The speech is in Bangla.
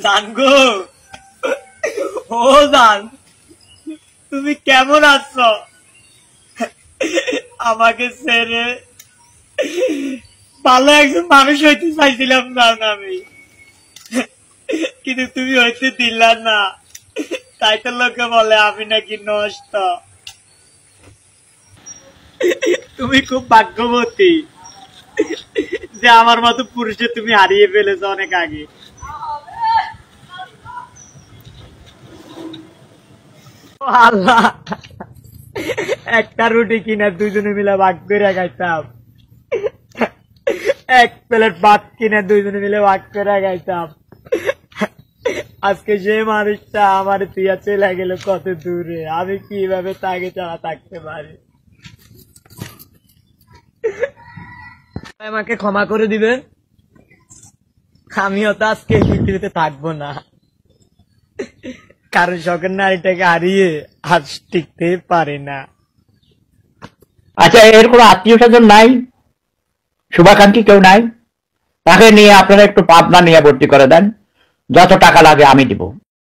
জান গো, ও জান, তুমি কেমন আছো? আমাকে ছেড়ে ভালো একজন মানুষ হইতে চাইছিলাম জান আমি, কিন্তু তুমি হইতে দিলা না। তাই তো লোকে বলে আমি নাকি নষ্ট। তুমি খুব ভাগ্যবতী যে আমার মতো পুরুষে তুমি হারিয়ে ফেলেছো অনেক আগে। আল্লাহ, একটা রুটি কিনা দুজনে মিলে ভাগ করে খাইতাম, এক প্লেট ভাত কিনে দুজনে মিলে ভাগ করে খাইতাম। আজকে যে মানুষটা আমার তুইয়া চলে গেল কত দূরে, আমি কিভাবে তাকে ছাড়া থাকতে পারি? আমাকে ক্ষমা করে দিবেন, আমিও তো আজকে পৃথিবীতে থাকবো না, কারণ শখের নারীটাকে হারিয়ে আজ টিকতে পারে না। আচ্ছা, এর কোনো আত্মীয় স্বজন নাই, শুভাকাঙ্ক্ষী কেউ নাই? তাকে নিয়ে আপনারা একটু পাবনা নিয়ে ভর্তি করে দেন, যত টাকা লাগে আমি দিব।